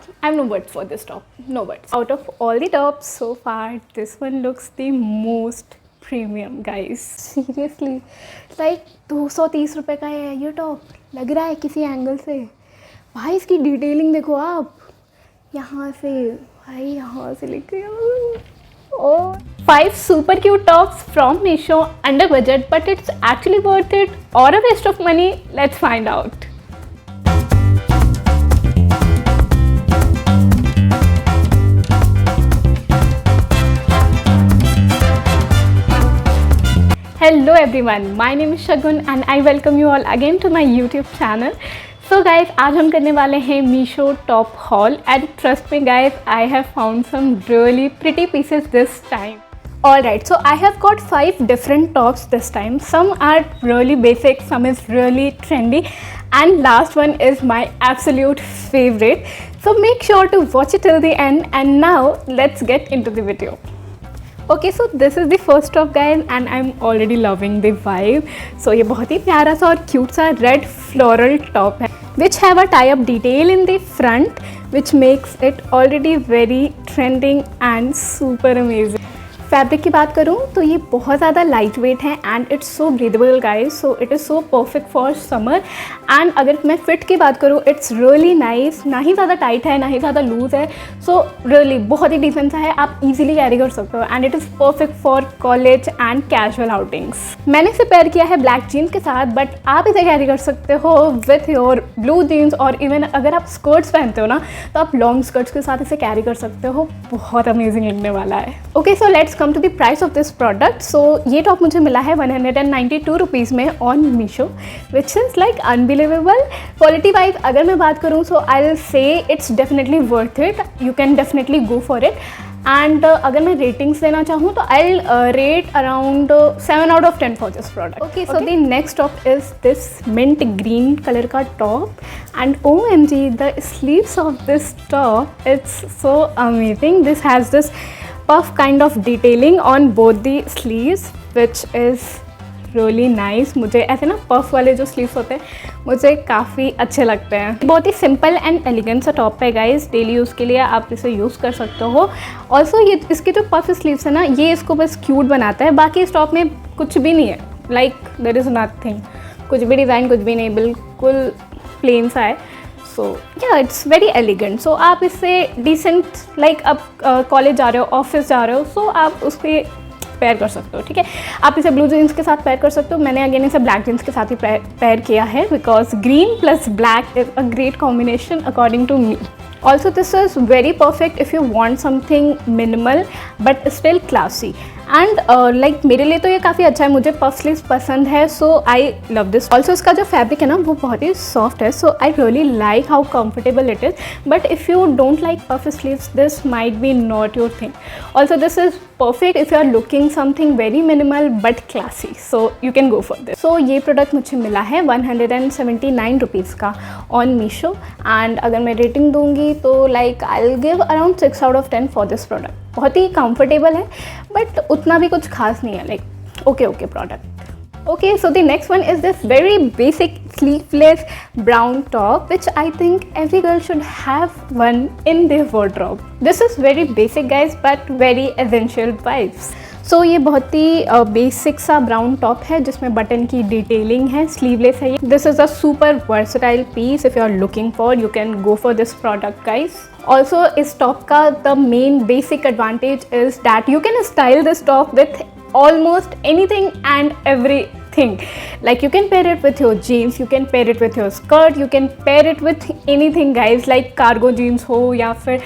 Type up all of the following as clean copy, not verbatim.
I have no words for this top. No words. Out of all the tops so far, this one looks the most premium, guys. Seriously, like 230 रुपये का है ये top. लग रहा है किसी angle से. भाई इसकी डिटेलिंग देखो आप. यहाँ से भाई यहाँ से लेके oh. 5 super cute tops from Meesho under budget, but it's actually worth it or a waste of money? Let's find out. Hello everyone, my name is Shagun and I welcome you all again to my YouTube channel. So guys, आज हम करने वाले हैं Meesho top haul and trust me guys, I have found some really pretty pieces this time. Alright, so I have got 5 different tops this time. Some are really basic, some is really trendy, and last one is my absolute favorite. So make sure to watch it till the end, and now let's get into the video. Okay, so this is the first top guys and I'm already loving the vibe. So ये बहुत ही प्यारा सा और cute सा red floral top है which have a tie up detail in the front which makes it already very trending and super amazing. Fabric की बात करूँ तो ये बहुत ज़्यादा लाइट वेट है and it's so breathable guys, so it is so perfect for summer. And अगर मैं फिट की बात करूँ इट्स रियली नाइस, ना ही ज़्यादा टाइट है ना ही ज़्यादा लूज़ है, सो रियली बहुत ही डिसेंट सा है, आप इजीली कैरी कर सकते हो and it is perfect for college and casual outings. मैंने इसे पेयर किया है ब्लैक जीन्स के साथ, बट आप इसे कैरी कर सकते हो विथ योर ब्लू जीन्स और इवन अगर आप स्कर्ट्स पहनते हो ना तो आप लॉन्ग स्कर्ट्स के साथ इसे कैरी कर सकते हो. बहुत अमेजिंग लगने वाला है. Okay, so let's come to the price of this product. So ये टॉप मुझे मिला है 192 रुपीज़ में on Meesho which is like unbelievable. Quality wise अगर मैं बात करूँ so I will say it's definitely worth it, you can definitely go for it. And अगर मैं रेटिंग्स देना चाहूँ तो I will rate around 7 out of 10 for this product. Okay, so the next top is this mint green colour का top and OMG the sleeves of this top it's so amazing. This has this puff kind of detailing on both the sleeves which is really nice. मुझे ऐसे ना puff वाले जो sleeves होते हैं मुझे काफ़ी अच्छे लगते हैं. बहुत ही सिंपल एंड एलिगेंट सा टॉप है गाइस, डेली यूज़ के लिए आप इसे यूज़ कर सकते हो. ऑल्सो ये इसके जो पफ स्लीव्स है ना ये इसको बस क्यूट बनाता है, बाकी इस टॉप में कुछ भी नहीं है. लाइक देयर इज़ नथिंग, कुछ भी डिज़ाइन कुछ भी नहीं, बिल्कुल प्लेन सा है. सो या इट्स वेरी एलिगेंट. सो आप इससे डिसेंट लाइक आप कॉलेज जा रहे हो, ऑफिस जा रहे हो, सो आप उस पर पेयर कर सकते हो. ठीक है, आप इसे ब्लू जीन्स के साथ पेयर कर सकते हो. मैंने अगेन इसे ब्लैक जीन्स के साथ ही पेयर किया है because green plus black is a great combination according to me. Also this is very perfect if you want something minimal but still classy. And like मेरे लिए तो ये काफ़ी अच्छा है, मुझे पफ स्लीव्स पसंद है, so I love this. Also इसका जो फैब्रिक है ना वो बहुत ही सॉफ्ट है, so I really like how comfortable it is. But if you don't like puff sleeves this might be not your thing. Also this is perfect if you are looking something very minimal but classy, so you can go for this. So ये product मुझे मिला है 179 rupees का on Meesho and अगर मैं rating दूंगी तो like I will give around 6 out of 10 for this product. बहुत ही कंफर्टेबल है बट उतना भी कुछ खास नहीं है, like okay product. Okay, so the next one is this very basic sleeveless brown top which I think every girl should have one in their wardrobe. This is very basic guys but very essential vibes. So ये बहुत ही basic सा brown top है जिसमें button की detailing है, sleeveless है. This is a super versatile piece. If you are looking for you can go for this product guys. Also इस टॉप का the main basic advantage is that you can style this top with almost anything and everything. Like you can pair it with your jeans, you can pair it with your skirt, you can pair it with anything guys, like cargo jeans हो या फिर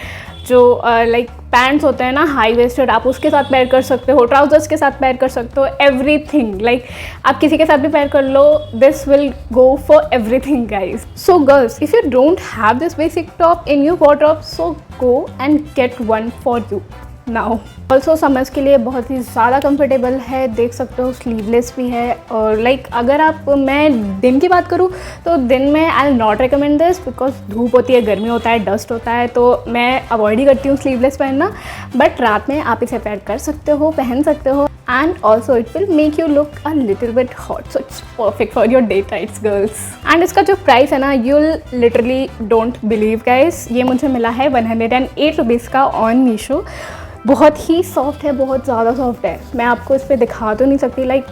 जो like pants होते हैं ना high waisted, आप उसके साथ पेयर कर सकते हो, ट्राउजर्स के साथ पेयर कर सकते हो, एवरीथिंग. लाइक आप किसी के साथ भी पेयर कर लो, this will go for everything guys. So girls if you don't have this basic top in your wardrobe so go and get one for you now. Also summers के लिए बहुत ही ज़्यादा कंफर्टेबल है, देख सकते हो स्लीवलेस भी है. और लाइक अगर आप मैं दिन की बात करूँ तो दिन में I will not recommend this because धूप होती है, गर्मी होता है, डस्ट होता है, तो मैं अवॉइड ही करती हूँ स्लीवलेस पहनना. बट रात में आप इसे पेयर कर सकते हो, पहन सकते हो and also it will make you look a little bit hot, so it's perfect for your date nights girls. And इसका जो प्राइस है ना, you'll literally don't believe guys, ये मुझे मिला है 108 रुपीज़ का ऑन मीशो। बहुत ही सॉफ्ट है, बहुत ज़्यादा सॉफ्ट है, मैं आपको इस पर दिखा तो नहीं सकती, लाइक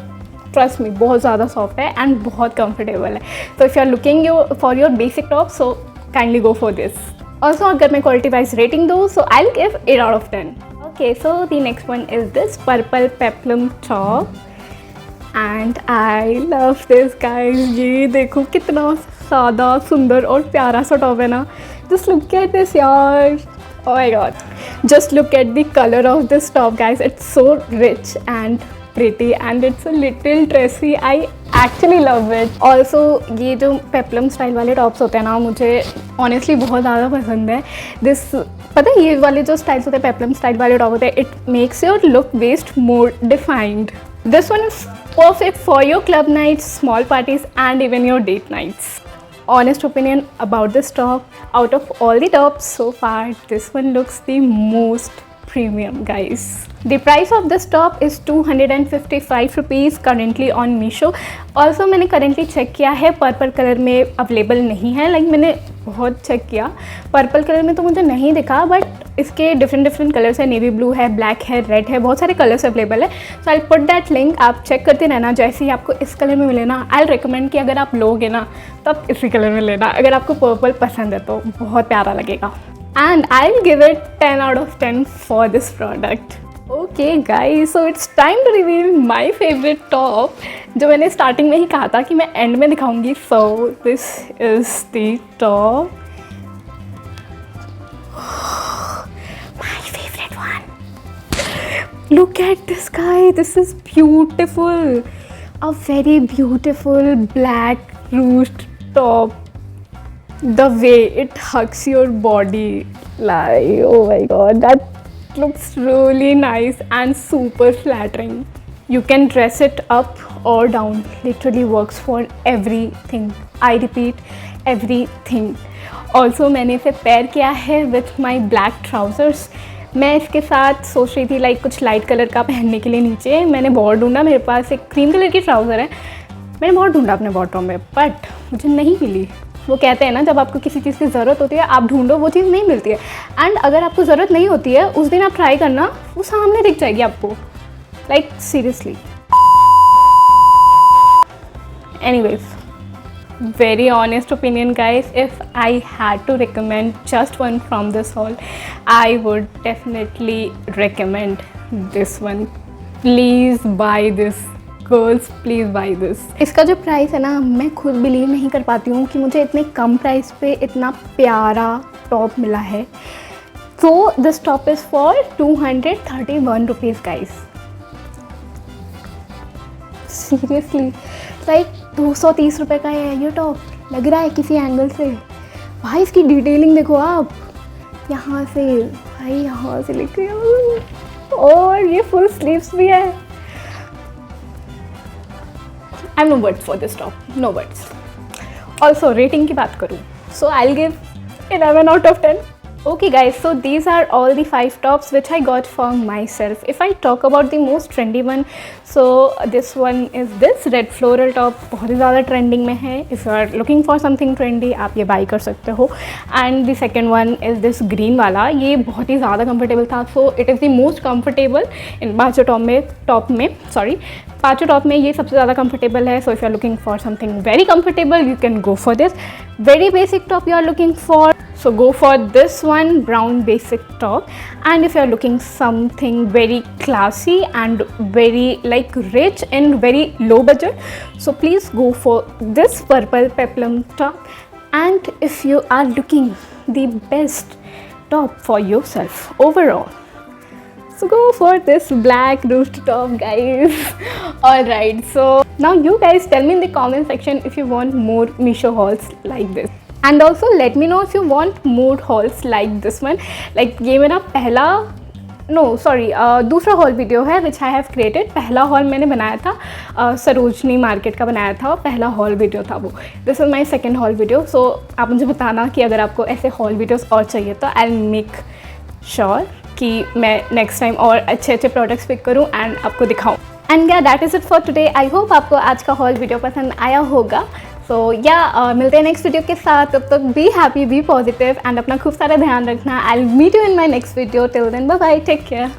ट्रस्ट मी बहुत ज़्यादा सॉफ्ट है एंड बहुत कंफर्टेबल है। तो if you are looking for your basic top, so kindly go for this. Also अगर मैं क्वालिटी वाइज रेटिंग दूँ, so I will give 8 out of 10। Okay, so the next one is this purple peplum top and I love this guys। ये देखो कितना सादा सुंदर और प्यारा सा टॉप है ना, just look at this यार, oh my god, just look at the color of this top guys, it's so rich and pretty and it's a little dressy, I actually love it। also ये जो peplum style वाले tops होते हैं ना, मुझे honestly बहुत ज़्यादा पसंद है। दिस पता है, ये वाले जो स्टाइल्स होते हैं, पेप्लम स्टाइल वाले टॉप होते हैं, it makes your look waist more defined. This one is perfect for your club nights, small parties and even your date nights. Honest opinion about this top, out of all the tops so far, this one looks the most premium guys। The price of this top is 255 rupees currently on Meesho। Also मैंने currently check किया है, purple colour में available नहीं है, like मैंने बहुत check किया, purple colour में तो मुझे नहीं दिखा, बट इसके डिफरेंट कलर्स है, नेवी ब्लू है, ब्लैक है, रेड है, बहुत सारे कलर्स अवेलेबल है। So I put that link, आप चेक करते रहना, जैसे ही आपको इस कलर में मिले ना, आई रिकमेंड कि अगर आप लोगे ना तो आप इसी कलर में लेना, अगर आपको पर्पल पसंद है तो बहुत प्यारा लगेगा। And I'll give it 10 out of 10 for this product। Okay guys, so it's time to reveal my favorite top, जो मैंने स्टार्टिंग में ही कहा था कि मैं एंड में दिखाऊंगी। So this is the top, my favorite one। Look at this guy, this is beautiful, a very beautiful black ruched top। The way it hugs your body, like oh my god, that looks really nice and super flattering। You can dress it up or down, literally works for everything, I repeat everything। Also मैंने इसे pair किया है with my black trousers। मैं इसके साथ सोच रही थी लाइक कुछ लाइट कलर का पहनने के लिए नीचे, मैंने बहुत ढूंढा, मेरे पास एक क्रीम कलर की ट्राउज़र है, मैंने बहुत ढूंढा अपने बॉटम में, बट मुझे नहीं मिली। वो कहते हैं ना, जब आपको किसी चीज़ की ज़रूरत होती है आप ढूंढो, वो चीज़ नहीं मिलती है। एंड अगर आपको ज़रूरत नहीं होती है, उस दिन आप ट्राई करना, वो सामने दिख जाएगी आपको, like seriously. Anyways, very honest opinion guys, if I had to recommend just one from this haul, I would definitely recommend this one। Please buy this girls, please by this. इसका जो price है ना, मैं खुद believe नहीं कर पाती हूँ कि मुझे इतने कम प्राइस पे इतना प्यारा टॉप मिला है। So this top is for 231 rupees guys. Seriously like 230 रुपये का है ये टॉप, लग रहा है किसी एंगल से। भाई इसकी डिटेलिंग देखो आप, यहाँ से भाई, यहाँ से लेके, और ये फुल स्लीव्स भी है। I have no words for this top, no words। Also rating की बात करूँ, so I'll give 11 out of 10। Okay guys, so these are all the 5 tops which I got for myself। If I talk about the most trendy one, so this one is this red floral top, बहुत ही ज़्यादा trending में है। If you are looking for something trendy, आप ये by कर सकते हो। And the second one is this green वाला, ये बहुत ही ज़्यादा कंफर्टेबल था, so it is the most comfortable in पाँचों टॉप में ये सबसे ज़्यादा कंफर्टेबल है। So if you are looking for something very comfortable, you can go for this. Very basic top you are looking for, so go for this one, brown basic top। and if you are looking something very classy and very like rich and very low budget, so please go for this purple peplum top। and if you are looking the best top for yourself overall, so go for this black ruched top guys। Alright, so now you guys tell me in the comment section if you want more Meesho hauls like this। and also let me know if you want more hauls like this one। like ये मेरा पहला दूसरा hall video है विच I have created. पहला hall मैंने बनाया था Sarojini market का बनाया था, पहला हॉल वीडियो था वो। This is my second haul video. So आप मुझे बताना कि अगर आपको ऐसे हॉल वीडियोस और चाहिए तो आई विल मेक श्योर कि मैं नेक्स्ट टाइम और अच्छे प्रोडक्ट्स पिक करूँ एंड आपको दिखाऊँ। एंड या that is it for today. I hope आपको आज का हॉल वीडियो पसंद आया होगा। सो या मिलते हैं नेक्स्ट वीडियो के साथ। तब तक be happy, be positive and अपना खूब सारा ध्यान रखना। I will meet you in my next video. Till then bye bye, take care.